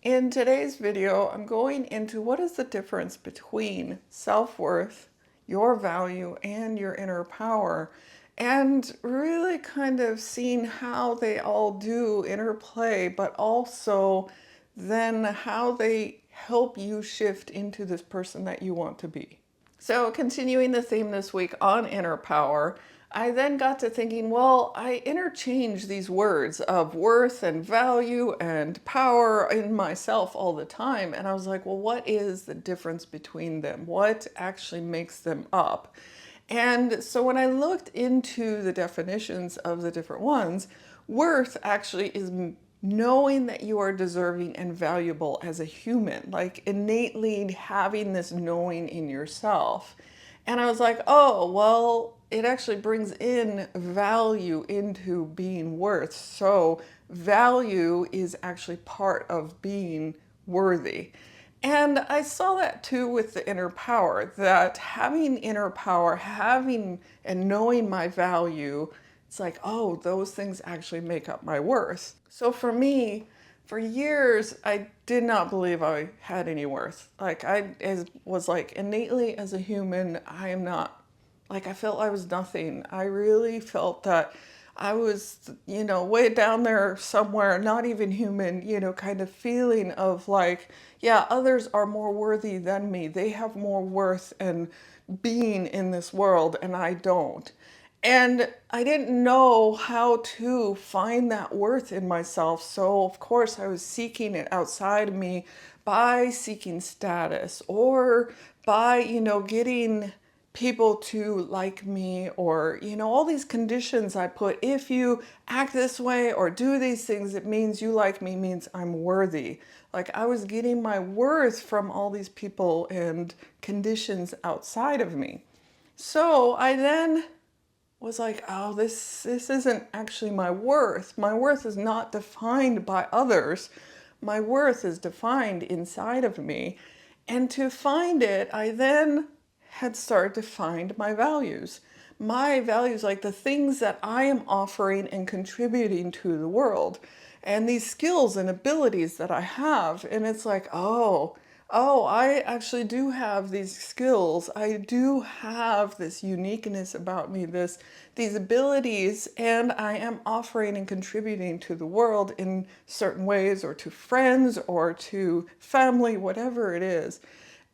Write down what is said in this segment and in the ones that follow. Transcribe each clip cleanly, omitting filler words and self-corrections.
In today's video, I'm going into what is the difference between self-worth, your value, and your inner power, and really kind of seeing how they all do interplay, but also then how they help you shift into this person that you want to be. So continuing the theme this week on inner power, I then got to thinking, well, I interchange these words of worth and value and power in myself all the time. And I was like, well, what is the difference between them? What actually makes them up? And so when I looked into the definitions of the different ones, worth actually is knowing that you are deserving and valuable as a human, like innately having this knowing in yourself. And I was like, oh, well, it actually brings in value into being worth. So value is actually part of being worthy. And I saw that too with the inner power, that having inner power, having and knowing my value, it's like, oh, those things actually make up my worth. So for me, for years, I did not believe I had any worth. Like was like innately as a human, I am not, like I felt I was nothing. I really felt that I was, way down there somewhere, not even human, kind of feeling of like, yeah, others are more worthy than me. They have more worth and being in this world, and I don't. And I didn't know how to find that worth in myself. So, of course, I was seeking it outside of me by seeking status or by, getting people to like me or, all these conditions I put. If you act this way or do these things, it means you like me, means I'm worthy. Like I was getting my worth from all these people and conditions outside of me. So I then was like, oh, this isn't actually my worth. My worth is not defined by others. My worth is defined inside of me. And to find it, I then had started to find my values. My values, like the things that I am offering and contributing to the world, and these skills and abilities that I have. And it's like, oh, I actually do have these skills. I do have this uniqueness about me, these abilities, and I am offering and contributing to the world in certain ways, or to friends, or to family, whatever it is.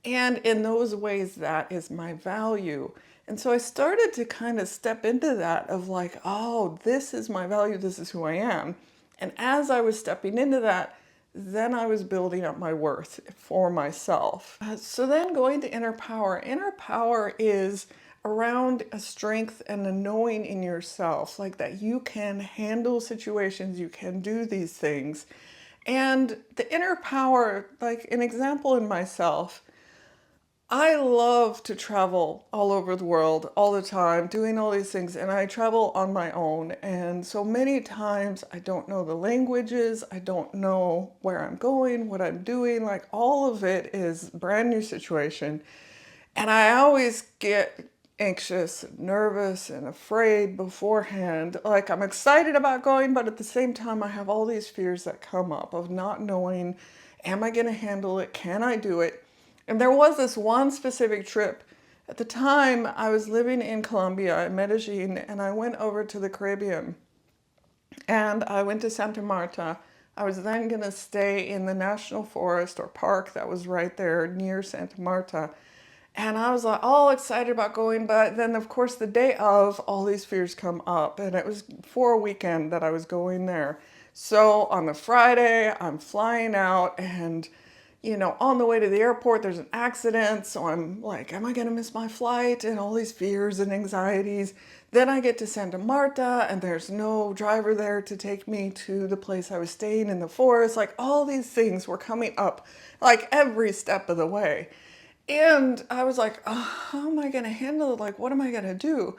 And in those ways, that is my value. And so I started to kind of step into that of like, oh, this is my value, this is who I am. And as I was stepping into that, then I was building up my worth for myself. So then going to inner power. Inner power is around a strength and a knowing in yourself, like that you can handle situations, you can do these things. And the inner power, like an example in myself, I love to travel all over the world all the time, doing all these things, and I travel on my own. And so many times I don't know the languages, I don't know where I'm going, what I'm doing, like all of it is a brand new situation. And I always get anxious, nervous, and afraid beforehand. Like I'm excited about going, but at the same time, I have all these fears that come up of not knowing, am I going to handle it? Can I do it? And there was this one specific trip. At the time, I was living in Colombia, in Medellin, and I went over to the Caribbean. And I went to Santa Marta. I was then going to stay in the national forest or park that was right there near Santa Marta. And I was like all excited about going, but then of course the day of, all these fears come up, and it was for a weekend that I was going there. So on the Friday, I'm flying out, and on the way to the airport, there's an accident. So I'm like, am I going to miss my flight? And all these fears and anxieties. Then I get to Santa Marta, and there's no driver there to take me to the place I was staying in the forest. Like all these things were coming up like every step of the way. And I was like, oh, how am I going to handle it? Like, what am I going to do?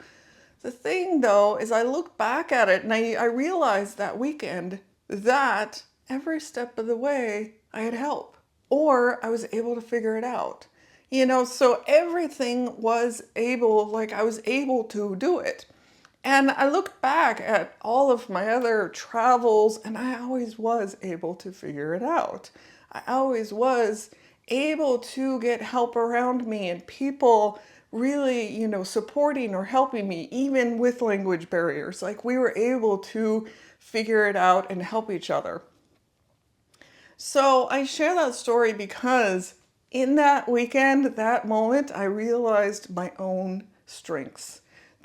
The thing, though, is I look back at it and I realized that weekend that every step of the way I had help or I was able to figure it out. So everything was able, like I was able to do it. And I look back at all of my other travels and I always was able to figure it out. I always was able to get help around me and people really, supporting or helping me, even with language barriers. Like we were able to figure it out and help each other. So I share that story because in that weekend, that moment, I realized my own strengths.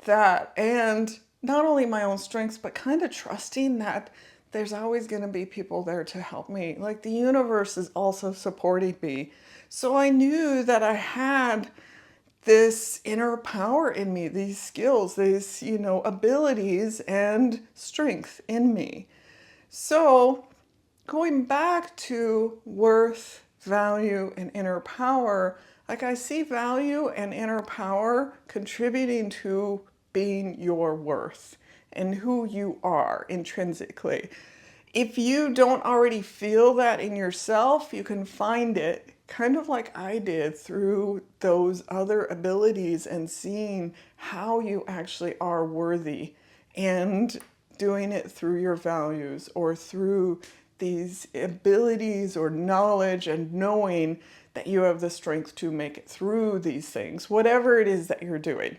And not only my own strengths, but kind of trusting that there's always going to be people there to help me. Like the universe is also supporting me. So I knew that I had this inner power in me, these skills, these, abilities and strength in me. So going back to worth, value, and inner power, like I see value and inner power contributing to being your worth and who you are intrinsically. If you don't already feel that in yourself, you can find it kind of like I did through those other abilities and seeing how you actually are worthy and doing it through your values or through these abilities or knowledge and knowing that you have the strength to make it through these things, whatever it is that you're doing.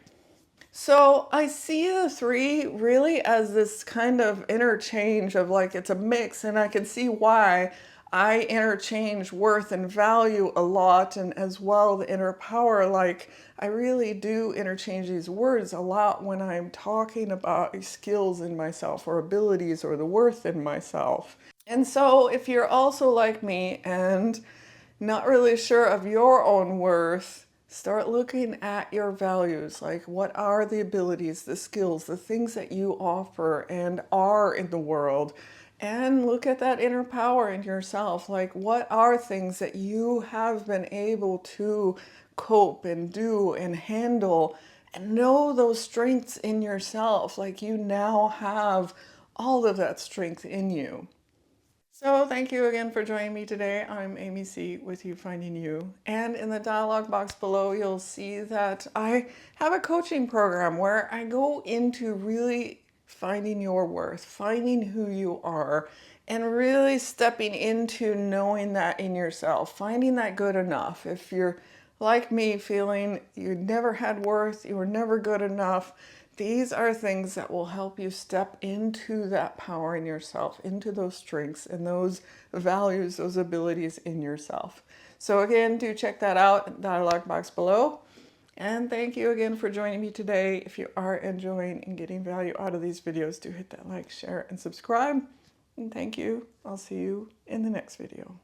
So I see the three really as this kind of interchange of like it's a mix, and I can see why I interchange worth and value a lot, and as well the inner power. Like I really do interchange these words a lot when I'm talking about skills in myself or abilities or the worth in myself. And so if you're also like me and not really sure of your own worth, start looking at your values. Like, what are the abilities, the skills, the things that you offer and are in the world? And look at that inner power in yourself. Like, what are things that you have been able to cope and do and handle? And know those strengths in yourself. Like, you now have all of that strength in you. So thank you again for joining me today. I'm AmyC with You Finding You. And in the dialog box below, you'll see that I have a coaching program where I go into really finding your worth, finding who you are, and really stepping into knowing that in yourself, finding that good enough. If you're like me, feeling you never had worth, you were never good enough, these are things that will help you step into that power in yourself, into those strengths and those values, those abilities in yourself. So again, do check that out in the dialog box below. And thank you again for joining me today. If you are enjoying and getting value out of these videos, do hit that like, share, and subscribe. And thank you. I'll see you in the next video.